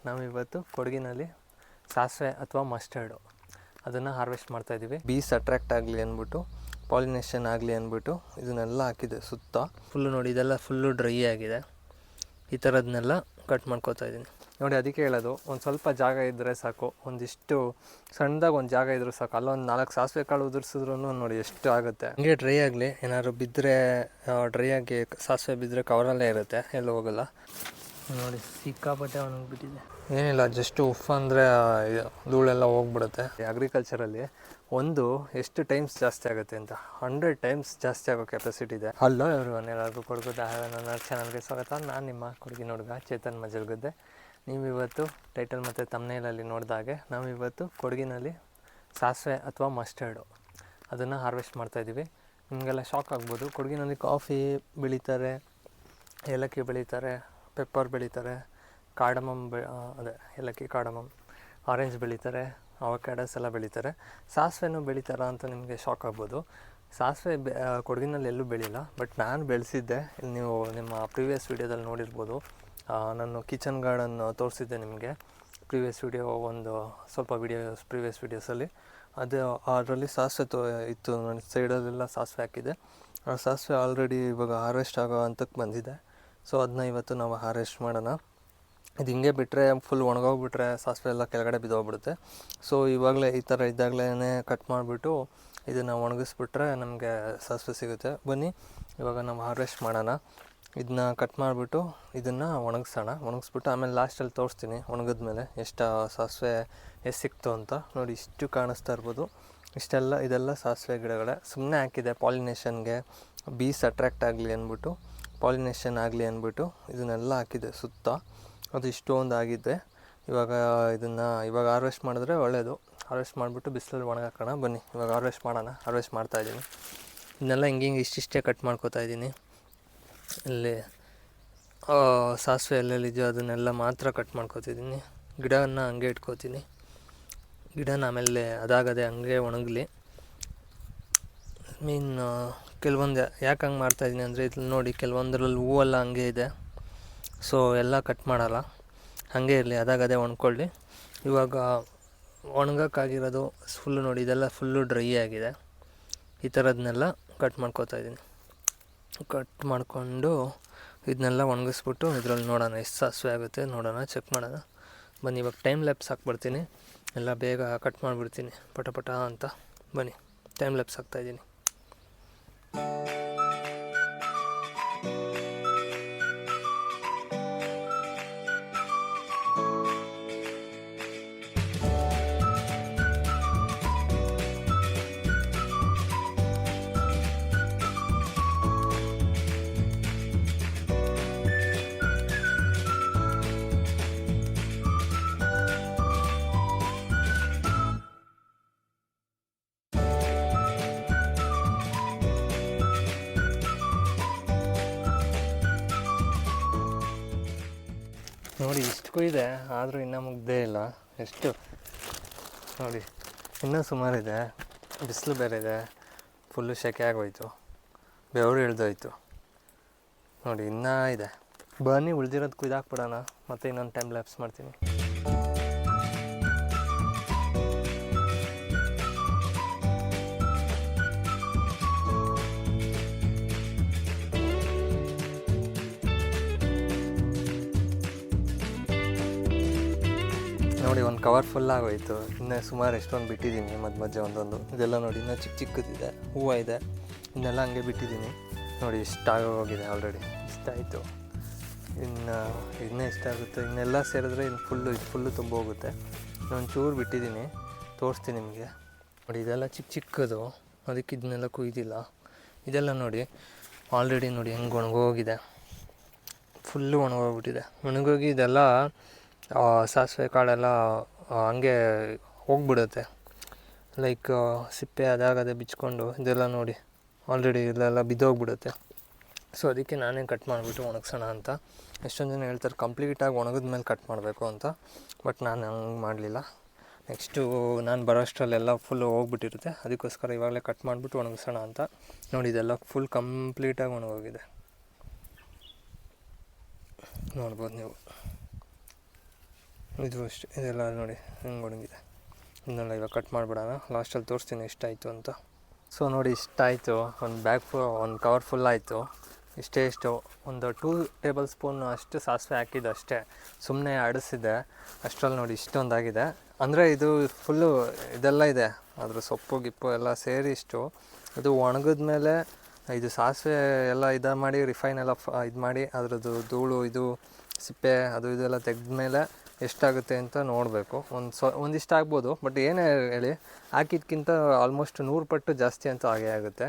ನಾವಿವತ್ತು ಕೊಡಗಿನಲ್ಲಿ ಸಾಸಿವೆ ಅಥವಾ ಮಸ್ಟರ್ಡು ಅದನ್ನು ಹಾರ್ವೆಸ್ಟ್ ಮಾಡ್ತಾಯಿದ್ದೀವಿ. ಬೀಸ್ ಅಟ್ರಾಕ್ಟ್ ಆಗಲಿ ಅಂದ್ಬಿಟ್ಟು, ಪಾಲಿನೇಷನ್ ಆಗಲಿ ಅಂದ್ಬಿಟ್ಟು ಇದನ್ನೆಲ್ಲ ಹಾಕಿದೆ ಸುತ್ತ. ಫುಲ್ಲು ನೋಡಿ, ಇದೆಲ್ಲ ಫುಲ್ಲು ಡ್ರೈ ಆಗಿದೆ. ಈ ಥರದನ್ನೆಲ್ಲ ಕಟ್ ಮಾಡ್ಕೋತಾ ಇದ್ದೀನಿ ನೋಡಿ. ಅದಕ್ಕೆ ಹೇಳೋದು, ಒಂದು ಸ್ವಲ್ಪ ಜಾಗ ಇದ್ದರೆ ಸಾಕು, ಒಂದಿಷ್ಟು ಸಣ್ಣದಾಗಿ ಒಂದು ಜಾಗ ಇದ್ರೂ ಸಾಕು. ಅಲ್ಲೊಂದು 4 ಸಾಸಿವೆ ಕಾಳು ಉದುರಿಸಿದ್ರು ನೋಡಿ ಎಷ್ಟು ಆಗುತ್ತೆ. ಹಂಗೆ ಡ್ರೈ ಆಗಲಿ, ಏನಾದ್ರು ಬಿದ್ದರೆ ಡ್ರೈ ಆಗಿ ಸಾಸಿವೆ ಬಿದ್ದರೆ ಕವರಲ್ಲೇ ಇರುತ್ತೆ, ಎಲ್ಲೂ ಹೋಗಲ್ಲ. ನೋಡಿ ಸಿಕ್ಕಾಪಟ್ಟೆ ಒಣಗಿಬಿಟ್ಟಿದೆ. ಏನಿಲ್ಲ, ಜಸ್ಟ್ ಉಫ್ ಅಂದರೆ ಧೂಳೆಲ್ಲ ಹೋಗ್ಬಿಡುತ್ತೆ. ಅಗ್ರಿಕಲ್ಚರಲ್ಲಿ ಒಂದು ಎಷ್ಟು ಟೈಮ್ಸ್ ಜಾಸ್ತಿ ಆಗುತ್ತೆ ಅಂತ 100 ಟೈಮ್ಸ್ ಜಾಸ್ತಿ ಆಗೋ ಕೆಪಾಸಿಟಿ ಇದೆ. ಹಲೋ ಎವ್ರಿವನ್, ಎಲ್ಲರಿಗೂ ಕೊಡಗುದ್ದೆ ನನ್ನ ಚಾನಲ್ಗೆ ಸ್ವಾಗತ. ನಾನು ನಿಮ್ಮ ಕೊಡಗಿನ ಹುಡುಗ ಚೇತನ್ ಮಜಲ್ಗದ್ದೆ. ನೀವಿವತ್ತು ಟೈಟಲ್ ಮತ್ತು ತಮ್ನೇಲಲ್ಲಿ ನೋಡಿದಾಗೆ ನಾವಿವತ್ತು ಕೊಡಗಿನಲ್ಲಿ ಸಾಸಿವೆ ಅಥವಾ ಮಸ್ಟರ್ಡು ಅದನ್ನು ಹಾರ್ವೆಸ್ಟ್ ಮಾಡ್ತಾಯಿದ್ದೀವಿ. ನಿಮಗೆಲ್ಲ ಶಾಕ್ ಆಗ್ಬೋದು. ಕೊಡಗಿನಲ್ಲಿ ಕಾಫಿ ಬೆಳೀತಾರೆ, ಏಲಕ್ಕಿ ಬೆಳೀತಾರೆ, ಪೆಪ್ಪರ್ ಬೆಳೀತಾರೆ, ಕಾರ್ಡಮಮ್ ಅದೇ ಏಲಕ್ಕಿ ಕಾರ್ಡಮಮ್, ಆರೆಂಜ್ ಬೆಳೀತಾರೆ, ಅವಕ್ಯಾಡೋಸ್ ಎಲ್ಲ ಬೆಳೀತಾರೆ. ಸಾಸಿವೆನೂ ಬೆಳೀತಾರ ಅಂತ ನಿಮಗೆ ಶಾಕ್ ಆಗ್ಬೋದು. ಸಾಸಿವೆ ಕೊಡಗಿನಲ್ಲಿ ಎಲ್ಲೂ ಬೆಳೀಲ್ಲ, ಬಟ್ ನಾನು ಬೆಳೆಸಿದ್ದೆ. ನೀವು ನಿಮ್ಮ ಪ್ರೀವಿಯಸ್ ವೀಡಿಯೋದಲ್ಲಿ ನೋಡಿರ್ಬೋದು, ನಾನು ಕಿಚನ್ ಗಾರ್ಡನ್ ತೋರಿಸಿದ್ದೆ ನಿಮಗೆ ಪ್ರೀವಿಯಸ್ ವೀಡಿಯೋ, ಒಂದು ಸ್ವಲ್ಪ ಪ್ರೀವಿಯಸ್ ವೀಡಿಯೋಸಲ್ಲಿ. ಅದರಲ್ಲಿ ಸಾಸಿವೆ ಇತ್ತು ನೋಡಿ, ಸೈಡಲ್ಲೆಲ್ಲ ಸಾಸಿವೆ ಹಾಕಿದೆ. ಆ ಸಾಸಿವೆ ಆಲ್ರೆಡಿ ಇವಾಗ ಹಾರ್ವೆಸ್ಟ್ ಆಗೋ ಹಂತಕ್ಕೆ ಬಂದಿದೆ. ಸೊ ಅದನ್ನ ಇವತ್ತು ನಾವು ಹಾರ್ವೆಸ್ಟ್ ಮಾಡೋಣ. ಇದು ಹಿಂಗೆ ಬಿಟ್ಟರೆ ಫುಲ್ ಒಣಗೋಗ್ಬಿಟ್ರೆ ಸಾಸಿವೆ ಎಲ್ಲ ಕೆಳಗಡೆ ಬಿದ್ದೋಗ್ಬಿಡುತ್ತೆ. ಸೊ ಇವಾಗಲೇ ಈ ಥರ ಇದ್ದಾಗಲೇ ಕಟ್ ಮಾಡಿಬಿಟ್ಟು ಇದನ್ನು ಒಣಗಿಸ್ಬಿಟ್ರೆ ನಮಗೆ ಸಾಸಿವೆ ಸಿಗುತ್ತೆ. ಬನ್ನಿ ಇವಾಗ ನಾವು ಹಾರ್ವೆಸ್ಟ್ ಮಾಡೋಣ. ಇದನ್ನ ಕಟ್ ಮಾಡಿಬಿಟ್ಟು ಇದನ್ನು ಒಣಗಿಸ್ಬಿಟ್ಟು ಆಮೇಲೆ ಲಾಸ್ಟಲ್ಲಿ ತೋರಿಸ್ತೀನಿ ಒಣಗಿದ್ಮೇಲೆ ಎಷ್ಟು ಸಾಸಿವೆ ಸಿಕ್ತು ಅಂತ. ನೋಡಿ, ಇಷ್ಟು ಕಾಣಿಸ್ತಾ ಇರ್ಬೋದು. ಇದೆಲ್ಲ ಸಾಸಿವೆ ಗಿಡಗಳೇ, ಸುಮ್ಮನೆ ಹಾಕಿದೆ ಪಾಲಿನೇಷನ್ಗೆ, ಬೀಸ್ ಅಟ್ರಾಕ್ಟ್ ಆಗಲಿ ಅಂದ್ಬಿಟ್ಟು, ಪಾಲಿನೇಷನ್ ಆಗಲಿ ಅಂದ್ಬಿಟ್ಟು ಇದನ್ನೆಲ್ಲ ಹಾಕಿದೆ ಸುತ್ತ. ಅದು ಇಷ್ಟೊಂದು ಆಗಿದೆ. ಇವಾಗ ಹಾರ್ವೆಸ್ಟ್ ಮಾಡಿದ್ರೆ ಒಳ್ಳೆಯದು. ಹಾರ್ವೆಸ್ಟ್ ಮಾಡಿಬಿಟ್ಟು ಬಿಸಿಲಲ್ಲಿ ಒಣಗಾಕೋಣ. ಬನ್ನಿ ಇವಾಗ ಹಾರ್ವೆಸ್ಟ್ ಮಾಡೋಣ. ಹಾರ್ವೆಸ್ಟ್ ಮಾಡ್ತಾಯಿದ್ದೀನಿ. ಇದನ್ನೆಲ್ಲ ಹಿಂಗೆ ಇಷ್ಟಿಷ್ಟೇ ಕಟ್ ಮಾಡ್ಕೋತಾ ಇದ್ದೀನಿ. ಇಲ್ಲಿ ಸಾಸಿವೆ ಎಲ್ಲೆಲ್ಲಿದೆಯೋ ಅದನ್ನೆಲ್ಲ ಮಾತ್ರ ಕಟ್ ಮಾಡ್ಕೋತಿದ್ದೀನಿ. ಗಿಡವನ್ನು ಹಂಗೆ ಇಟ್ಕೋತೀನಿ. ಗಿಡನ ಆಮೇಲೆ ಅದಾಗದೆ ಹಂಗೆ ಒಣಗಲಿ. ಕೆಲವೊಂದು ಯಾಕೆ ಹಂಗೆ ಮಾಡ್ತಾಯಿದ್ದೀನಿ ಅಂದರೆ, ಇಲ್ಲಿ ನೋಡಿ ಕೆಲವೊಂದರಲ್ಲಿ ಹೂವೆಲ್ಲ ಹಂಗೆ ಇದೆ. ಸೊ ಎಲ್ಲ ಕಟ್ ಮಾಡಲ್ಲ, ಹಾಗೆ ಇರಲಿ, ಅದಾಗದೇ ಒಣ್ಕೊಳ್ಳಿ. ಇವಾಗ ಒಣಗೋಕ್ಕಾಗಿರೋದು ಫುಲ್ಲು ನೋಡಿ, ಇದೆಲ್ಲ ಫುಲ್ಲು ಡ್ರೈ ಆಗಿದೆ. ಈ ಥರದನ್ನೆಲ್ಲ ಕಟ್ ಮಾಡ್ಕೋತಾ ಇದ್ದೀನಿ. ಕಟ್ ಮಾಡಿಕೊಂಡು ಇದನ್ನೆಲ್ಲ ಒಣಗಿಸ್ಬಿಟ್ಟು ಇದರಲ್ಲಿ ನೋಡೋಣ ಎಷ್ಟು ಸಾಸಿವೆ ಆಗುತ್ತೆ ನೋಡೋಣ, ಚೆಕ್ ಮಾಡೋಣ. ಬನ್ನಿ ಇವಾಗ ಟೈಮ್ ಲ್ಯಾಪ್ಸ್ ಹಾಕ್ಬಿಡ್ತೀನಿ. ಎಲ್ಲ ಬೇಗ ಕಟ್ ಮಾಡಿಬಿಡ್ತೀನಿ ಪಟ ಅಂತ. ಬನ್ನಿ ಟೈಮ್ ಲ್ಯಾಪ್ಸ್ ಹಾಕ್ತಾಯಿದ್ದೀನಿ. ನೋಡಿ ಇಷ್ಟು ಇದೆ, ಆದರೂ ಇನ್ನೂ ಮುಗ್ದೇ ಇಲ್ಲ. ಎಷ್ಟು ನೋಡಿ, ಇನ್ನೂ ಸುಮಾರಿದೆ. ಬಿಸಿಲು ಬೇರೆ ಇದೆ, ಫುಲ್ಲು ಸೆಕೆ ಆಗೋಯ್ತು, ಬೆವರು ಇಳ್ದೋಯ್ತು. ನೋಡಿ ಇನ್ನೂ ಇದೆ. ಬನ್ನಿ ಉಳಿದಿರೋದು ಕುಯ್ದಾಕ್ಬಿಡೋಣ, ಮತ್ತು ಇನ್ನೊಂದು ಟೈಮ್ ಲ್ಯಾಪ್ಸ್ ಮಾಡ್ತೀನಿ. ನೋಡಿ ಒಂದು ಕವರ್ ಫುಲ್ ಆಗೋಯ್ತು. ಇನ್ನೂ ಸುಮಾರು ಎಷ್ಟೊಂದು ಬಿಟ್ಟಿದ್ದೀನಿ ಮಧ್ಯೆ ಒಂದೊಂದು. ಇದೆಲ್ಲ ನೋಡಿ ಇನ್ನೂ ಚಿಕ್ಕದಿದೆ, ಹೂವು ಇದೆ, ಇನ್ನೆಲ್ಲ ಹಂಗೆ ಬಿಟ್ಟಿದ್ದೀನಿ. ನೋಡಿ ಇಷ್ಟಾಗೋಗಿದೆ, ಆಲ್ರೆಡಿ ಇಷ್ಟಾಯಿತು. ಇನ್ನೂ ಇಷ್ಟಾಗುತ್ತೆ. ಇನ್ನೆಲ್ಲ ಸೇರಿದ್ರೆ ಇನ್ನು ಫುಲ್ಲು ತುಂಬ ಹೋಗುತ್ತೆ. ಇನ್ನೊಂಚೂರು ಬಿಟ್ಟಿದ್ದೀನಿ, ತೋರಿಸ್ತೀನಿ ನಿಮಗೆ. ನೋಡಿ ಇದೆಲ್ಲ ಚಿಕ್ಕದು, ಅದಕ್ಕೆ ಇದನ್ನೆಲ್ಲ ಕುಯ್ದಿಲ್ಲ. ಇದೆಲ್ಲ ನೋಡಿ ಆಲ್ರೆಡಿ ನೋಡಿ ಹೆಂಗೆ ಒಣಗೋಗಿದೆ, ಫುಲ್ಲು ಒಣಗೋಗ್ಬಿಟ್ಟಿದೆ. ಒಣಗೋಗಿ ಇದೆಲ್ಲ ಸಾಸಿವೆ ಕಾಳೆಲ್ಲ ಹಂಗೆ ಹೋಗ್ಬಿಡುತ್ತೆ, ಲೈಕ್ ಸಿಪ್ಪೆ ಅದಾಗದೆ ಬಿಚ್ಕೊಂಡು. ಇದೆಲ್ಲ ನೋಡಿ ಆಲ್ರೆಡಿ ಇಲ್ಲೆಲ್ಲ ಬಿದ್ದೋಗ್ಬಿಡುತ್ತೆ. ಸೊ ಅದಕ್ಕೆ ನಾನೇ ಕಟ್ ಮಾಡಿಬಿಟ್ಟು ಒಣಗಿಸೋಣ ಅಂತ. ಎಷ್ಟೊಂದು ಜನ ಹೇಳ್ತಾರೆ ಕಂಪ್ಲೀಟಾಗಿ ಒಣಗಿದ್ಮೇಲೆ ಕಟ್ ಮಾಡಬೇಕು ಅಂತ, ಬಟ್ ನಾನು ಹಂಗೆ ಮಾಡಲಿಲ್ಲ. ನೆಕ್ಸ್ಟು ನಾನು ಬರೋಷ್ಟರಲ್ಲೆಲ್ಲ ಫುಲ್ಲು ಹೋಗ್ಬಿಟ್ಟಿರುತ್ತೆ, ಅದಕ್ಕೋಸ್ಕರ ಇವಾಗಲೇ ಕಟ್ ಮಾಡಿಬಿಟ್ಟು ಒಣಗಿಸೋಣ ಅಂತ. ನೋಡಿ ಇದೆಲ್ಲ ಫುಲ್ ಕಂಪ್ಲೀಟಾಗಿ ಒಣಗೋಗಿದೆ, ನೋಡ್ಬೋದು ನೀವು. ಇದು ಅಷ್ಟೇ, ಇದೆಲ್ಲ ನೋಡಿ ಹೆಂಗೆ ಒಣಗಿದೆ. ಇನ್ನೆಲ್ಲ ಇವಾಗ ಕಟ್ ಮಾಡಿಬಿಡೋಣ, ಲಾಸ್ಟಲ್ಲಿ ತೋರಿಸ್ತೀನಿ ಎಷ್ಟಾಯಿತು ಅಂತ. ಸೊ ನೋಡಿ ಇಷ್ಟಾಯಿತು, ಒಂದು ಒಂದು ಕವರ್ ಫುಲ್ ಆಯಿತು. ಇಷ್ಟು ಒಂದು 2 ಟೇಬಲ್ ಸ್ಪೂನ್ ಅಷ್ಟು ಸಾಸಿವೆ ಹಾಕಿದ್ದು ಅಷ್ಟೇ, ಸುಮ್ಮನೆ ಆಡಿಸಿದೆ. ಅಷ್ಟರಲ್ಲಿ ನೋಡಿ ಇಷ್ಟೊಂದಾಗಿದೆ. ಅಂದರೆ ಇದು ಫುಲ್ಲು ಇದೆಲ್ಲ ಇದೆ, ಅದ್ರ ಸೊಪ್ಪು ಗಿಪ್ಪು ಎಲ್ಲ ಸೇರಿ ಇಷ್ಟು. ಇದು ಒಣಗಿದ ಮೇಲೆ ಇದು ಸಾಸಿವೆ ಎಲ್ಲ ಇದು ಮಾಡಿ ರಿಫೈನ್ ಎಲ್ಲ ಇದು ಮಾಡಿ ಅದರದ್ದು ಧೂಳು ಇದು ಸಿಪ್ಪೆ ಅದು ಇದೆಲ್ಲ ತೆಗೆದ್ಮೇಲೆ ಎಷ್ಟಾಗುತ್ತೆ ಅಂತ ನೋಡಬೇಕು. ಒಂದಿಷ್ಟು ಆಗ್ಬೋದು, ಬಟ್ ಏನೇ ಹೇಳಿ ಹಾಕಿದ್ಕಿಂತ ಆಲ್ಮೋಸ್ಟ್ 100 ಪಟ್ಟು ಜಾಸ್ತಿ ಅಂತ ಆಗೇ ಆಗುತ್ತೆ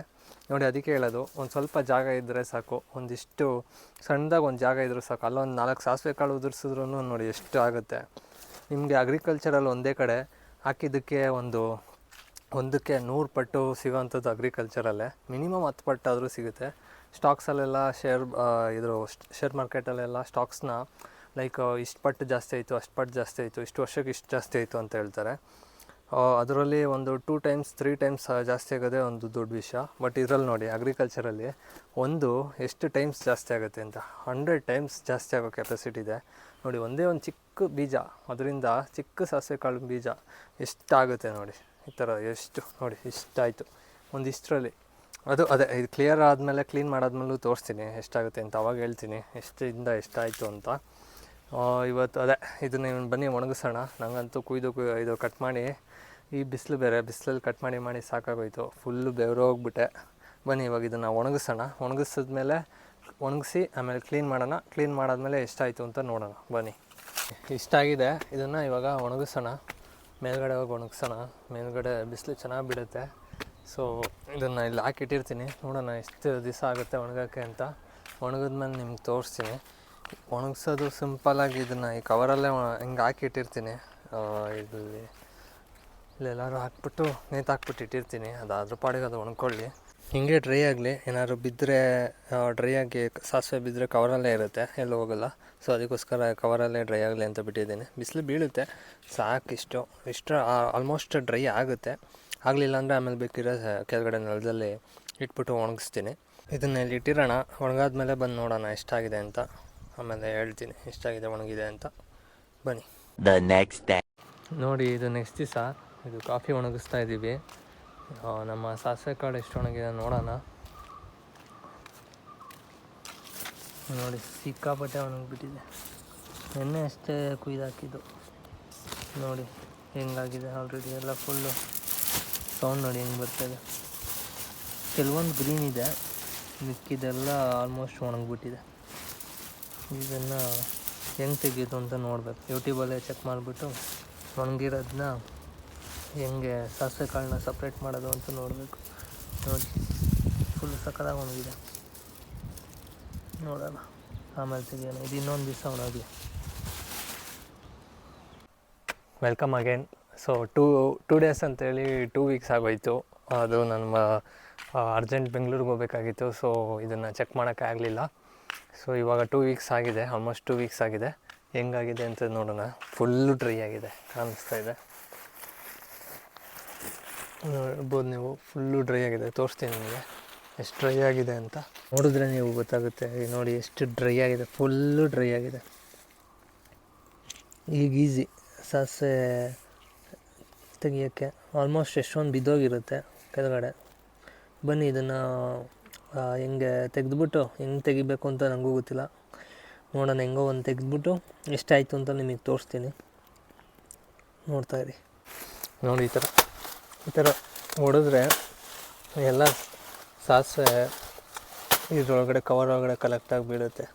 ನೋಡಿ. ಅದಕ್ಕೆ ಹೇಳೋದು, ಒಂದು ಸ್ವಲ್ಪ ಜಾಗ ಇದ್ದರೆ ಸಾಕು, ಒಂದಿಷ್ಟು ಸಣ್ಣದಾಗಿ ಒಂದು ಜಾಗ ಇದ್ರೂ ಸಾಕು. ಅಲ್ಲೊಂದು 4 ಸಾಸಿವೆ ಕಾಳು ಉದುರಿಸಿದ್ರೂ ನೋಡಿ ಎಷ್ಟು ಆಗುತ್ತೆ. ನಿಮಗೆ ಅಗ್ರಿಕಲ್ಚರಲ್ಲಿ ಒಂದೇ ಕಡೆ ಹಾಕಿದ್ದಕ್ಕೆ ಒಂದಕ್ಕೆ 100 ಪಟ್ಟು ಸಿಗೋವಂಥದ್ದು ಅಗ್ರಿಕಲ್ಚರಲ್ಲೇ ಮಿನಿಮಮ್ 10 ಪಟ್ಟು ಆದರೂ ಸಿಗುತ್ತೆ. ಸ್ಟಾಕ್ಸಲ್ಲೆಲ್ಲ ಶೇರ್ ಮಾರ್ಕೆಟಲ್ಲೆಲ್ಲ ಸ್ಟಾಕ್ಸ್ನ ಲೈಕ್ ಇಷ್ಟು ಪಟ್ಟು ಜಾಸ್ತಿ ಆಯಿತು, ಅಷ್ಟು ಪಟ್ಟು ಜಾಸ್ತಿ ಆಯಿತು, ಇಷ್ಟು ವರ್ಷಕ್ಕೆ ಇಷ್ಟು ಜಾಸ್ತಿ ಆಯಿತು ಅಂತ ಹೇಳ್ತಾರೆ. ಅದರಲ್ಲಿ ಒಂದು 2 ಟೈಮ್ಸ್ 3 ಟೈಮ್ಸ್ ಜಾಸ್ತಿ ಆಗೋದೇ ಒಂದು ದೊಡ್ಡ ವಿಷಯ. ಬಟ್ ಇದರಲ್ಲಿ ನೋಡಿ ಅಗ್ರಿಕಲ್ಚರಲ್ಲಿ ಎಷ್ಟು ಟೈಮ್ಸ್ ಜಾಸ್ತಿ ಆಗುತ್ತೆ ಅಂತ 100 ಟೈಮ್ಸ್ ಜಾಸ್ತಿ ಆಗೋ ಕೆಪಾಸಿಟಿ ಇದೆ ನೋಡಿ. ಒಂದೇ ಒಂದು ಚಿಕ್ಕ ಬೀಜ, ಅದರಿಂದ ಚಿಕ್ಕ ಸಾಸಿವೆ ಕಾಳು ಬೀಜ ಎಷ್ಟಾಗುತ್ತೆ ನೋಡಿ. ಈ ಥರ ಎಷ್ಟು ನೋಡಿ ಇಷ್ಟಾಯಿತು ಒಂದಿಷ್ಟರಲ್ಲಿ. ಅದೇ ಇದು ಕ್ಲಿಯರ್ ಆದಮೇಲೆ ಕ್ಲೀನ್ ಮಾಡಾದ್ಮೇಲೂ ತೋರಿಸ್ತೀನಿ ಎಷ್ಟಾಗುತ್ತೆ ಅಂತ, ಅವಾಗ ಹೇಳ್ತೀನಿ ಎಷ್ಟಾಯಿತು ಅಂತ. ಇವತ್ತು ಇದನ್ನ ಬನ್ನಿ ಒಣಗಿಸೋಣ. ನನಗಂತೂ ಇದು ಕಟ್ ಮಾಡಿ, ಈ ಬಿಸಿಲು ಬೇರೆ, ಬಿಸಿಲಲ್ಲಿ ಕಟ್ ಮಾಡಿ ಸಾಕಾಗೋಯ್ತು, ಫುಲ್ಲು ಬೆವರೋಗ್ಬಿಟ್ಟೆ. ಬನ್ನಿ ಇವಾಗ ಇದನ್ನು ಒಣಗಿಸೋಣ. ಒಣಗಿಸಿ ಆಮೇಲೆ ಕ್ಲೀನ್ ಮಾಡೋಣ. ಕ್ಲೀನ್ ಮಾಡಾದ್ಮೇಲೆ ಎಷ್ಟಾಯಿತು ಅಂತ ನೋಡೋಣ ಬನ್ನಿ. ಇಷ್ಟಾಗಿದೆ, ಇದನ್ನು ಇವಾಗ ಒಣಗಿಸೋಣ. ಮೇಲ್ಗಡೆ ಹೋಗಿ ಒಣಗಿಸೋಣ. ಮೇಲ್ಗಡೆ ಬಿಸಿಲು ಚೆನ್ನಾಗಿ ಬಿಡುತ್ತೆ. ಸೊ ಇದನ್ನು ಇಲ್ಲಿ ಹಾಕಿಟ್ಟಿರ್ತೀನಿ, ನೋಡೋಣ ಎಷ್ಟು ದಿವಸ ಆಗುತ್ತೆ ಒಣಗೋಕ್ಕೆ ಅಂತ. ಒಣಗಿದ್ಮೇಲೆ ನಿಮ್ಗೆ ತೋರಿಸ್ತೀನಿ. ಒಣಗಿಸೋದು ಸಿಂಪಲ್ಲಾಗಿ ಇದನ್ನು ಈ ಕವರಲ್ಲೇ ಹಿಂಗೆ ಹಾಕಿಟ್ಟಿರ್ತೀನಿ. ಇಲ್ಲೆಲ್ಲರೂ ಹಾಕ್ಬಿಟ್ಟು ನೇತಾಕ್ಬಿಟ್ಟು ಇಟ್ಟಿರ್ತೀನಿ. ಅದು ಅದ್ರ ಪಾಡಿಗೆ ಅದು ಒಣ್ಕೊಳ್ಳಿ. ಹಿಂಗೆ ಡ್ರೈ ಆಗಲಿ. ಏನಾದ್ರು ಬಿದ್ದರೆ ಡ್ರೈ ಆಗಿ ಸಾಸಿವೆ ಬಿದ್ದರೆ ಕವರಲ್ಲೇ ಇರುತ್ತೆ, ಎಲ್ಲೂ ಹೋಗೋಲ್ಲ. ಸೊ ಅದಕ್ಕೋಸ್ಕರ ಕವರಲ್ಲೇ ಡ್ರೈ ಆಗಲಿ ಅಂತ ಬಿಟ್ಟಿದ್ದೀನಿ. ಬಿಸಿಲು ಬೀಳುತ್ತೆ ಸಾಕಿಷ್ಟು. ಆಲ್ಮೋಸ್ಟ್ ಡ್ರೈ ಆಗುತ್ತೆ. ಆಗಲಿಲ್ಲ ಅಂದರೆ ಆಮೇಲೆ ಬೇಕಿರೋ ಕೆಳಗಡೆ ನೆಲದಲ್ಲಿ ಇಟ್ಬಿಟ್ಟು ಒಣಗಿಸ್ತೀನಿ. ಇದನ್ನ ಇಲ್ಲಿ ಇಟ್ಟಿರೋಣ. ಒಣಗಾದ್ಮೇಲೆ ಬಂದು ನೋಡೋಣ ಎಷ್ಟಾಗಿದೆ ಅಂತ. ಆಮೇಲೆ ಹೇಳ್ತೀನಿ ಎಷ್ಟಾಗಿದೆ ಒಣಗಿದೆ ಅಂತ. ಬನ್ನಿ. ನೋಡಿ ಇದು ನೆಕ್ಸ್ಟ್ ದಿವಸ ಇದು ಕಾಫಿ ಒಣಗಿಸ್ತಾ ಇದ್ದೀವಿ. ನಮ್ಮ ಸಾಸಿವೆ ಕಾಳು ಎಷ್ಟು ಒಣಗಿದೆ ನೋಡೋಣ. ನೋಡಿ ಸಿಕ್ಕಾಪಟ್ಟೆ ಒಣಗಿಬಿಟ್ಟಿದೆ. ಎಣ್ಣೆ ಅಷ್ಟೇ ಕುಯ್ದಾಕಿದ್ದು ನೋಡಿ ಹೆಂಗಾಗಿದೆ ಆಲ್ರೆಡಿ. ಎಲ್ಲ ಫುಲ್ಲು ಸೌಂಡ್ ನೋಡಿ ಹೆಂಗೆ ಬರ್ತಾಯಿದೆ. ಕೆಲವೊಂದು ಗ್ರೀನ್ ಇದೆ, ಮಿಕ್ಕಿದೆಲ್ಲ ಆಲ್ಮೋಸ್ಟ್ ಒಣಗಿಬಿಟ್ಟಿದೆ. ಇದನ್ನು ಹೆಂಗೆ ತೆಗೆಯೋದು ಅಂತ ನೋಡಬೇಕು. ಯೂಟ್ಯೂಬಲ್ಲೇ ಚೆಕ್ ಮಾಡಿಬಿಟ್ಟು ಒಣಗಿರೋದನ್ನ ಹೆಂಗೆ ಸಾಸಿವೆ ಕಾಳನ್ನ ಸಪ್ರೇಟ್ ಮಾಡೋದು ಅಂತ ನೋಡಬೇಕು. ನೋಡಿ ಫುಲ್ ಸಕ್ಕತ್ತಾಗಿ ಒಣಗಿದೆ. ನೋಡೋಣ ಆಮೇಲೆ ತೆಗಿಯೋಣ. ಇದು ಇನ್ನೊಂದು ದಿವಸ ಒಣಗಲಿ. Welcome again. So two days ಅಂತೇಳಿ 2 ವೀಕ್ಸ್ ಆಗೋಯಿತು. ಅದು ನಮ್ಮ ಅರ್ಜೆಂಟ್ ಬೆಂಗಳೂರಿಗೆ ಹೋಗಬೇಕಾಗಿತ್ತು. ಸೊ ಇದನ್ನು ಚೆಕ್ ಮಾಡೋಕ್ಕೆ ಆಗಲಿಲ್ಲ. ಸೊ ಇವಾಗ 2 ವೀಕ್ಸ್ ಆಗಿದೆ, ಆಲ್ಮೋಸ್ಟ್ 2 ವೀಕ್ಸ್ ಆಗಿದೆ. ಹೆಂಗಾಗಿದೆ ಅಂತ ನೋಡೋಣ. ಫುಲ್ಲು ಡ್ರೈ ಆಗಿದೆ, ಕಾಣಿಸ್ತಾ ಇದೆ ನೋಡ್ಬೋದು ನೀವು. ಫುಲ್ಲು ಡ್ರೈ ಆಗಿದೆ. ತೋರಿಸ್ತೀನಿ ನಿಮಗೆ ಎಷ್ಟು ಡ್ರೈ ಆಗಿದೆ ಅಂತ. ನೋಡಿದ್ರೆ ನೀವು ಗೊತ್ತಾಗುತ್ತೆ. ನೋಡಿ ಎಷ್ಟು ಡ್ರೈ ಆಗಿದೆ, ಫುಲ್ಲು ಡ್ರೈ ಆಗಿದೆ. ಈಗ ಈಸಿ ಸಾಸಿವೆ ತೆಗಿಯೋಕ್ಕೆ. ಆಲ್ಮೋಸ್ಟ್ ಎಷ್ಟೊಂದು ಬಿದ್ದೋಗಿರುತ್ತೆ ಕೆಳಗಡೆ. ಬನ್ನಿ ಇದನ್ನು ಹೆಂಗೆ ತೆಗೆದ್ಬಿಟ್ಟು ಹೆಂಗೆ ತೆಗಿಬೇಕು ಅಂತ ನನಗೂ ಗೊತ್ತಿಲ್ಲ. ನೋಡೋಣ. ಹೆಂಗೋ ಒಂದು ತೆಗೆದ್ಬಿಟ್ಟು ಎಷ್ಟಾಯಿತು ಅಂತ ನಿಮಗೆ ತೋರಿಸ್ತೀನಿ. ನೋಡ್ತಾಯಿರಿ. ನೋಡಿ ಈ ಥರ ಹೊಡೆದ್ರೆ ಎಲ್ಲ ಸಾಸಿವೆ ಇದ್ರೊಳಗಡೆ ಕವರ್ ಒಳಗಡೆ ಕಲೆಕ್ಟಾಗಿ ಬೀಳುತ್ತೆ.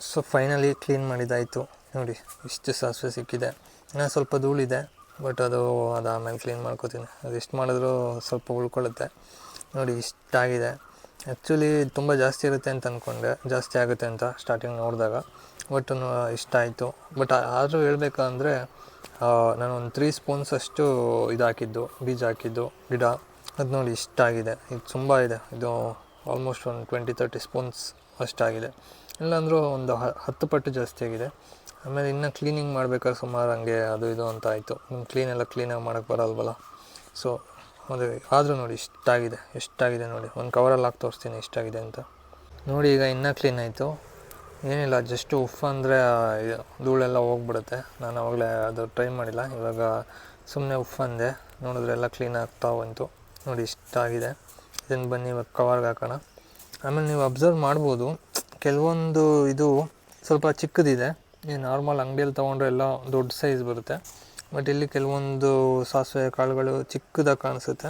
ಸೊ ಫೈನಲಿ ಕ್ಲೀನ್ ಮಾಡಿದ್ದಾಯಿತು. ನೋಡಿ ಇಷ್ಟು ಸಾಸಿವೆ ಸಿಕ್ಕಿದೆ. ಇನ್ನೂ ಸ್ವಲ್ಪ ಧೂಳಿದೆ, ಬಟ್ ಅದು ಆಮೇಲೆ ಕ್ಲೀನ್ ಮಾಡ್ಕೋತೀನಿ. ಅದು ಎಷ್ಟು ಮಾಡಿದ್ರೂ ಸ್ವಲ್ಪ ಉಳ್ಕೊಳ್ಳುತ್ತೆ. ನೋಡಿ ಇಷ್ಟಾಗಿದೆ. ಆ್ಯಕ್ಚುಲಿ ತುಂಬ ಜಾಸ್ತಿ ಇರುತ್ತೆ ಅಂತ ಅಂದ್ಕೊಂಡೆ, ಜಾಸ್ತಿ ಆಗುತ್ತೆ ಅಂತ ಸ್ಟಾರ್ಟಿಂಗ್ ನೋಡಿದಾಗ. ಬಟ್ ಇಷ್ಟ ಆಯಿತು. ಬಟ್ ಆದರೂ ಹೇಳ್ಬೇಕಂದ್ರೆ ನಾನು ಒಂದು 3 ಸ್ಪೂನ್ಸ್ ಅಷ್ಟು ಇದು ಹಾಕಿದ್ದು, ಬೀಜ ಹಾಕಿದ್ದು ಗಿಡ. ಅದು ನೋಡಿ ಇಷ್ಟಾಗಿದೆ. ಇದು ತುಂಬ ಇದೆ. ಇದು ಆಲ್ಮೋಸ್ಟ್ ಒಂದು 20-30 ಸ್ಪೂನ್ಸ್ ಅಷ್ಟಾಗಿದೆ. ಇಲ್ಲಾಂದರೂ ಒಂದು 10 ಪಟ್ಟು ಜಾಸ್ತಿ ಆಗಿದೆ. ಆಮೇಲೆ ಇನ್ನೂ ಕ್ಲೀನಿಂಗ್ ಮಾಡಬೇಕಾದ್ರೆ ಸುಮಾರು ಹಂಗೆ ಅದು ಇದು ಅಂತ ಆಯಿತು. ಕ್ಲೀನಾಗಿ ಮಾಡೋಕ್ಕೆ ಬರಲ್ವಲ್ಲ. ಸೊ ಅದು ಆದರೂ ನೋಡಿ ಎಷ್ಟಾಗಿದೆ ನೋಡಿ. ಒಂದು ಕವರಲ್ಲಿ ಹಾಕಿ ತೋರಿಸ್ತೀನಿ ಎಷ್ಟಾಗಿದೆ ಅಂತ. ನೋಡಿ ಈಗ ಇನ್ನೂ ಕ್ಲೀನ್ ಆಯಿತು. ಏನಿಲ್ಲ, ಜಸ್ಟ್ ಉಫ್ ಅಂದರೆ ಧೂಳೆಲ್ಲ ಹೋಗ್ಬಿಡುತ್ತೆ. ನಾನು ಆವಾಗಲೇ ಅದು ಟ್ರೈ ಮಾಡಿಲ್ಲ, ಇವಾಗ ಸುಮ್ಮನೆ ಉಫ್ ಅಂದೆ, ನೋಡಿದ್ರೆ ಎಲ್ಲ ಕ್ಲೀನ್ ಆಗ್ತಾ ಬಂತು. ನೋಡಿ ಇಷ್ಟಾಗಿದೆ. ಇದನ್ನು ಬನ್ನಿ ಇವಾಗ ಕವರ್ಗೆ ಹಾಕೋಣ. ಆಮೇಲೆ ನೀವು ಅಬ್ಸರ್ವ್ ಮಾಡ್ಬೋದು, ಕೆಲವೊಂದು ಇದು ಸ್ವಲ್ಪ ಚಿಕ್ಕದಿದೆ. ಈ ನಾರ್ಮಲ್ ಅಂಗಡಿಯಲ್ಲಿ ತೊಗೊಂಡ್ರೆ ಎಲ್ಲ ದೊಡ್ಡ ಸೈಜ್ ಬರುತ್ತೆ. ಬಟ್ ಇಲ್ಲಿ ಕೆಲವೊಂದು ಸಾಸಿವೆ ಕಾಳುಗಳು ಚಿಕ್ಕದಾಗಿ ಕಾಣಿಸುತ್ತೆ.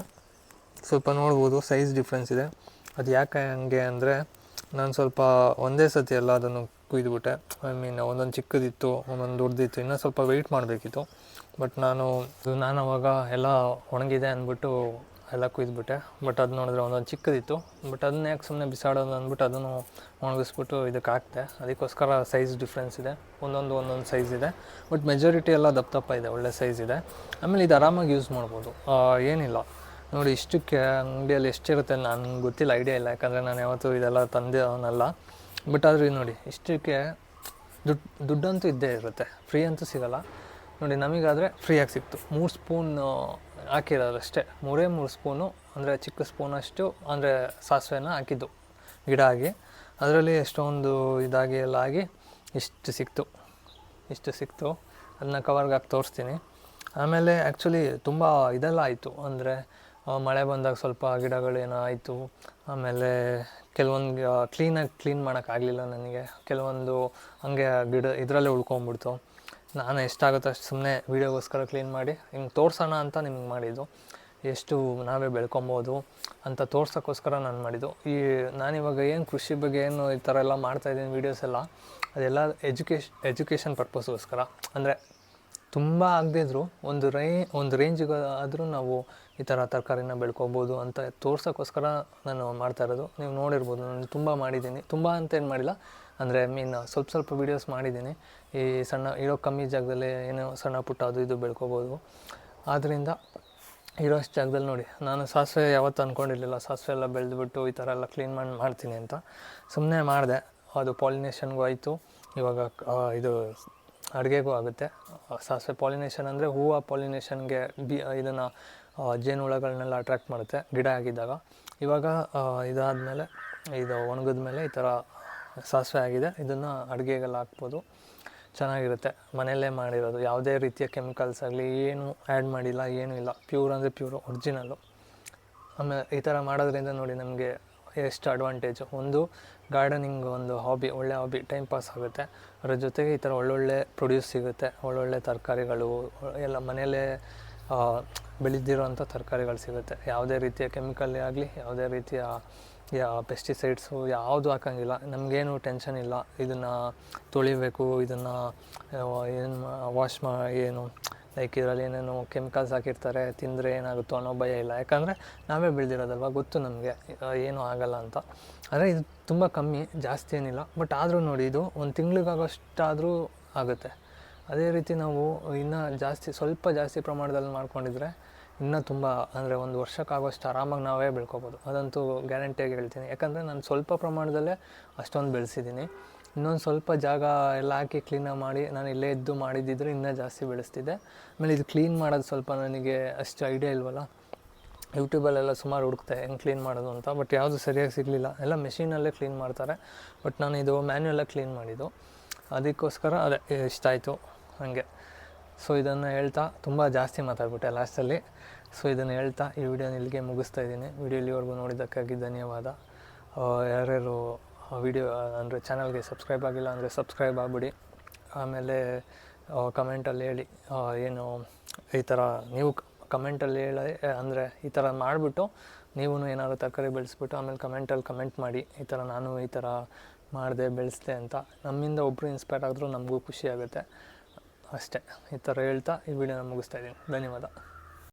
ಸ್ವಲ್ಪ ನೋಡ್ಬೋದು ಸೈಜ್ ಡಿಫ್ರೆನ್ಸ್ ಇದೆ. ಅದು ಯಾಕೆ ಹಂಗೆ ಅಂದರೆ, ನಾನು ಸ್ವಲ್ಪ ಒಂದೇ ಸತಿ ಎಲ್ಲ ಅದನ್ನು ಕುಯ್ದುಬಿಟ್ಟೆ. ಐ ಮೀನ್ ಒಂದೊಂದು ಚಿಕ್ಕದಿತ್ತು, ಒಂದೊಂದು ದೊಡ್ಡದಿತ್ತು, ಇನ್ನೂ ಸ್ವಲ್ಪ ವೆಯ್ಟ್ ಮಾಡಬೇಕಿತ್ತು. ಬಟ್ ನಾನು ಅವಾಗ ಎಲ್ಲ ಒಣಗಿದೆ ಅಂದ್ಬಿಟ್ಟು ಎಲ್ಲ ಕುಯ್ದುಬಿಟ್ಟೆ. ಬಟ್ ಅದು ನೋಡಿದ್ರೆ ಒಂದೊಂದು ಚಿಕ್ಕದಿತ್ತು. ಬಟ್ ಅದನ್ನ ಯಾಕೆ ಸುಮ್ಮನೆ ಬಿಸಾಡೋದು ಅಂದ್ಬಿಟ್ಟು ಅದನ್ನು ಒಣಗಿಸ್ಬಿಟ್ಟು ಇದಕ್ಕೆ ಹಾಕ್ತೆ. ಅದಕ್ಕೋಸ್ಕರ ಸೈಜ್ ಡಿಫ್ರೆನ್ಸ್ ಇದೆ, ಒಂದೊಂದು ಸೈಜ್ ಇದೆ. ಬಟ್ ಮೆಜಾರಿಟಿ ಎಲ್ಲ ದಪ್ಪ ಇದೆ, ಒಳ್ಳೆ ಸೈಜ್ ಇದೆ. ಆಮೇಲೆ ಇದು ಆರಾಮಾಗಿ ಯೂಸ್ ಮಾಡ್ಬೋದು, ಏನಿಲ್ಲ. ನೋಡಿ ಇಷ್ಟಕ್ಕೆ ಅಂಗಡಿಯಲ್ಲಿ ಎಷ್ಟಿರುತ್ತೆ ನನಗೆ ಗೊತ್ತಿಲ್ಲ, ಐಡಿಯಾ ಇಲ್ಲ, ಯಾಕಂದರೆ ನಾನು ಯಾವತ್ತೂ ಇದೆಲ್ಲ ತಂದೆವನಲ್ಲ. ಬಟ್ ಆದರೆ ನೋಡಿ ಇಷ್ಟಕ್ಕೆ ದುಡ್ಡಂತೂ ಇದ್ದೇ ಇರುತ್ತೆ, ಫ್ರೀ ಅಂತೂ ಸಿಗೋಲ್ಲ. ನೋಡಿ ನಮಗಾದರೆ ಫ್ರೀಯಾಗಿ ಸಿಕ್ತು. 3 ಸ್ಪೂನ್ ಹಾಕಿರೋದಷ್ಟೇ, 3 ಸ್ಪೂನು ಅಂದರೆ ಚಿಕ್ಕ ಸ್ಪೂನಷ್ಟು ಅಂದರೆ ಸಾಸಿವೆನ ಹಾಕಿದ್ದು ಗಿಡ ಆಗಿ. ಅದರಲ್ಲಿ ಎಷ್ಟೊಂದು ಇದಾಗಿ ಎಲ್ಲ ಆಗಿ ಇಷ್ಟು ಸಿಕ್ತು. ಅದನ್ನ ಕವರ್ಗೆ ಹಾಕಿ ತೋರಿಸ್ತೀನಿ. ಆಮೇಲೆ ಆ್ಯಕ್ಚುಲಿ ತುಂಬ ಇದೆಲ್ಲ ಆಯಿತು, ಅಂದರೆ ಮಳೆ ಬಂದಾಗ ಸ್ವಲ್ಪ ಗಿಡಗಳೇನೋ ಆಯಿತು. ಆಮೇಲೆ ಕೆಲವೊಂದು ಕ್ಲೀನ್ ಮಾಡೋಕ್ಕಾಗಲಿಲ್ಲ ನನಗೆ. ಕೆಲವೊಂದು ಹಂಗೆ ಗಿಡ ಇದರಲ್ಲೇ ಉಳ್ಕೊಂಬಿಡ್ತು. ನಾನು ಎಷ್ಟಾಗುತ್ತೋ ಅಷ್ಟು ಸುಮ್ಮನೆ ವೀಡಿಯೋಗೋಸ್ಕರ ಕ್ಲೀನ್ ಮಾಡಿ ಹಿಂಗೆ ತೋರಿಸೋಣ ಅಂತ ನಿಮ್ಗೆ ಮಾಡಿದ್ದು. ಎಷ್ಟು ನಾವೇ ಬೆಳ್ಕೊಬೋದು ಅಂತ ತೋರ್ಸೋಕ್ಕೋಸ್ಕರ ನಾನು ಮಾಡಿದ್ದು. ನಾನಿವಾಗ ಏನು ಕೃಷಿ ಬಗ್ಗೆ ಏನು ಈ ಥರ ಎಲ್ಲ ಮಾಡ್ತಾಯಿದ್ದೀನಿ ವೀಡಿಯೋಸ್ ಎಲ್ಲ, ಅದೆಲ್ಲ ಎಜುಕೇಷನ್ ಪರ್ಪಸ್ಗೋಸ್ಕರ. ಅಂದರೆ ತುಂಬ ಆಗದಿದ್ರು ಒಂದು ರೇಂಜಿಗೆ ಆದರೂ ನಾವು ಈ ಥರ ತರಕಾರಿನ ಬೆಳ್ಕೊಬೋದು ಅಂತ ತೋರ್ಸೋಕ್ಕೋಸ್ಕರ ನಾನು ಮಾಡ್ತಾಯಿರೋದು. ನೀವು ನೋಡಿರ್ಬೋದು, ನಾನು ತುಂಬ ಮಾಡಿದ್ದೀನಿ. ತುಂಬ ಅಂತ ಏನು ಮಾಡಿಲ್ಲ, ಅಂದರೆ ಸ್ವಲ್ಪ ವೀಡಿಯೋಸ್ ಮಾಡಿದ್ದೀನಿ. ಈ ಇರೋ ಕಮ್ಮಿ ಜಾಗದಲ್ಲಿ ಏನೋ ಸಣ್ಣ ಪುಟ್ಟ ಅದು ಇದು ಬೆಳ್ಕೊಬೋದು. ಆದ್ದರಿಂದ ಇರೋಷ್ಟು ಜಾಗದಲ್ಲಿ ನೋಡಿ, ನಾನು ಸಾಸಿವೆ ಯಾವತ್ತೂ ಅಂದ್ಕೊಂಡಿರಲಿಲ್ಲ, ಸಾಸಿವೆ ಎಲ್ಲ ಬೆಳೆದ್ಬಿಟ್ಟು ಈ ಥರ ಎಲ್ಲ ಕ್ಲೀನ್ ಮಾಡ್ತೀನಿ ಅಂತ. ಸುಮ್ಮನೆ ಮಾಡಿದೆ, ಅದು ಪಾಲಿನೇಷನ್ಗೂ ಆಯಿತು. ಇವಾಗ ಇದು ಅಡುಗೆಗೂ ಆಗುತ್ತೆ. ಸಾಸಿವೆ ಪಾಲಿನೇಷನ್ ಅಂದರೆ ಹೂವು ಪಾಲಿನೇಷನ್ಗೆ ಇದನ್ನು ಜೇನುಹುಳಗಳನ್ನೆಲ್ಲ ಅಟ್ರ್ಯಾಕ್ಟ್ ಮಾಡುತ್ತೆ ಗಿಡ ಆಗಿದ್ದಾಗ. ಇವಾಗ ಇದಾದಮೇಲೆ ಇದು ಒಣಗಿದ ಮೇಲೆ ಈ ಥರ ಸಾಸಿವೆ ಆಗಿದೆ. ಇದನ್ನು ಅಡುಗೆಗೆಲ್ಲ ಹಾಕ್ಬೋದು, ಚೆನ್ನಾಗಿರುತ್ತೆ. ಮನೆಯಲ್ಲೇ ಮಾಡಿರೋದು, ಯಾವುದೇ ರೀತಿಯ ಕೆಮಿಕಲ್ಸ್ ಆಗಲಿ ಏನು ಆ್ಯಡ್ ಮಾಡಿಲ್ಲ, ಏನೂ ಇಲ್ಲ. ಪ್ಯೂರ್ ಅಂದರೆ ಪ್ಯೂರು, ಒರಿಜಿನಲ್ಲು. ಆಮೇಲೆ ಈ ಥರ ಮಾಡೋದ್ರಿಂದ ನೋಡಿ ನಮಗೆ ಎಷ್ಟು ಅಡ್ವಾಂಟೇಜು. ಒಂದು ಗಾರ್ಡನಿಂಗ್ ಒಂದು ಒಳ್ಳೆ ಹಾಬಿ, ಟೈಮ್ ಪಾಸ್ ಆಗುತ್ತೆ. ಅದರ ಜೊತೆಗೆ ಈ ಥರ ಒಳ್ಳೊಳ್ಳೆ ಪ್ರೊಡ್ಯೂಸ್ ಸಿಗುತ್ತೆ, ಒಳ್ಳೊಳ್ಳೆ ತರಕಾರಿಗಳು ಎಲ್ಲ ಮನೆಯಲ್ಲೇ ಬೆಳೆದಿರೋಂಥ ತರಕಾರಿಗಳು ಸಿಗುತ್ತೆ. ಯಾವುದೇ ರೀತಿಯ ಕೆಮಿಕಲ್ ಆಗಲಿ, ಯಾವುದೇ ರೀತಿಯ ಪೆಸ್ಟಿಸೈಡ್ಸು ಯಾವುದು ಹಾಕೋಂಗಿಲ್ಲ. ನಮಗೇನು ಟೆನ್ಷನ್ ಇಲ್ಲ, ಇದನ್ನು ತೊಳಿಬೇಕು, ಇದನ್ನು ಏನು ಲೈಕ್ ಇದರಲ್ಲಿ ಏನೇನು ಕೆಮಿಕಲ್ಸ್ ಹಾಕಿರ್ತಾರೆ, ತಿಂದರೆ ಏನಾಗುತ್ತೋ ಅನ್ನೋ ಭಯ ಇಲ್ಲ. ಯಾಕಂದರೆ ನಾವೇ ಬೆಳೆದಿರೋದಲ್ವ, ಗೊತ್ತು ನಮಗೆ ಏನೂ ಆಗೋಲ್ಲ ಅಂತ. ಆದರೆ ಇದು ತುಂಬ ಕಮ್ಮಿ, ಜಾಸ್ತಿ ಏನಿಲ್ಲ. ಬಟ್ ಆದರೂ ನೋಡಿ, ಇದು ಒಂದು ತಿಂಗಳಿಗಾಗೋಷ್ಟಾದರೂ ಆಗುತ್ತೆ. ಅದೇ ರೀತಿ ನಾವು ಇನ್ನೂ ಸ್ವಲ್ಪ ಜಾಸ್ತಿ ಪ್ರಮಾಣದಲ್ಲಿ ಮಾಡ್ಕೊಂಡಿದ್ರೆ ಇನ್ನೂ ತುಂಬ, ಅಂದರೆ ಒಂದು ವರ್ಷಕ್ಕಾಗೋಷ್ಟು ಆರಾಮಾಗಿ ನಾವೇ ಬೆಳ್ಕೊಬೋದು. ಅದಂತೂ ಗ್ಯಾರಂಟಿಯಾಗಿ ಹೇಳ್ತೀನಿ. ಯಾಕಂದರೆ ನಾನು ಸ್ವಲ್ಪ ಪ್ರಮಾಣದಲ್ಲೇ ಅಷ್ಟೊಂದು ಬೆಳೆಸಿದ್ದೀನಿ. ಇನ್ನೊಂದು ಸ್ವಲ್ಪ ಜಾಗ ಎಲ್ಲ ಹಾಕಿ ಕ್ಲೀನಾಗಿ ಮಾಡಿ ನಾನು ಇಲ್ಲೇ ಇದ್ದು ಮಾಡಿದ್ದಿದ್ರೆ ಇನ್ನೂ ಜಾಸ್ತಿ ಬೆಳೆಸ್ತಿದ್ದೆ. ಆಮೇಲೆ ಇದು ಕ್ಲೀನ್ ಮಾಡೋದು ಸ್ವಲ್ಪ ನನಗೆ ಅಷ್ಟು ಐಡಿಯಾ ಇಲ್ವಲ್ಲ. ಯೂಟ್ಯೂಬಲ್ಲೆಲ್ಲ ಸುಮಾರು ಹುಡುಕ್ತೆ ಹೆಂಗೆ ಕ್ಲೀನ್ ಮಾಡೋದು ಅಂತ, ಬಟ್ ಯಾವುದು ಸರಿಯಾಗಿ ಸಿಗಲಿಲ್ಲ. ಎಲ್ಲ ಮೆಷಿನಲ್ಲೇ ಕ್ಲೀನ್ ಮಾಡ್ತಾರೆ. ಬಟ್ ನಾನು ಇದು ಮ್ಯಾನ್ಯುಯಲಾಗಿ ಕ್ಲೀನ್ ಮಾಡಿದ್ದು, ಅದಕ್ಕೋಸ್ಕರ ಅದೇ ಇಷ್ಟ ಆಯಿತು ಹಾಗೆ. ಸೊ ಇದನ್ನು ಹೇಳ್ತಾ ತುಂಬ ಜಾಸ್ತಿ ಮಾತಾಡ್ಬಿಟ್ಟೆ ಲಾಸ್ಟಲ್ಲಿ. ಸೊ ಇದನ್ನು ಹೇಳ್ತಾ ಈ ವಿಡಿಯೋನ ಇಲ್ಲಿಗೆ ಮುಗಿಸ್ತಾ ಇದ್ದೀನಿ. ವಿಡಿಯೋ ಇಲ್ಲಿವರೆಗೂ ನೋಡಿದ್ದಕ್ಕಾಗಿ ಧನ್ಯವಾದ. ಯಾರ್ಯಾರು ವಿಡಿಯೋ ಅಂದರೆ ಚಾನಲ್ಗೆ ಸಬ್ಸ್ಕ್ರೈಬ್ ಆಗಿಲ್ಲ ಅಂದರೆ ಸಬ್ಸ್ಕ್ರೈಬ್ ಆಗಿಬಿಡಿ. ಆಮೇಲೆ ಕಮೆಂಟಲ್ಲಿ ಹೇಳಿ, ಏನು ಈ ಥರ ನೀವು ಕಮೆಂಟಲ್ಲಿ ಹೇಳಿ, ಅಂದರೆ ಈ ಥರ ಮಾಡಿಬಿಟ್ಟು ನೀವು ಏನಾದ್ರು ತರಕಾರಿ ಬೆಳೆಸ್ಬಿಟ್ಟು ಆಮೇಲೆ ಕಮೆಂಟಲ್ಲಿ ಕಮೆಂಟ್ ಮಾಡಿ, ಈ ಥರ ನಾನು ಈ ಥರ ಮಾಡಿದೆ ಬೆಳೆಸ್ದೆ ಅಂತ. ನಮ್ಮಿಂದ ಒಬ್ಬರು ಇನ್ಸ್ಪೈರ್ ಆದರೂ ನಮಗೂ ಖುಷಿ ಆಗುತ್ತೆ ಅಷ್ಟೇ. ಈ ಥರ ಹೇಳ್ತಾ ಈ ವಿಡಿಯೋನ ಮುಗಿಸ್ತಾ ಇದ್ದೀನಿ. ಧನ್ಯವಾದ.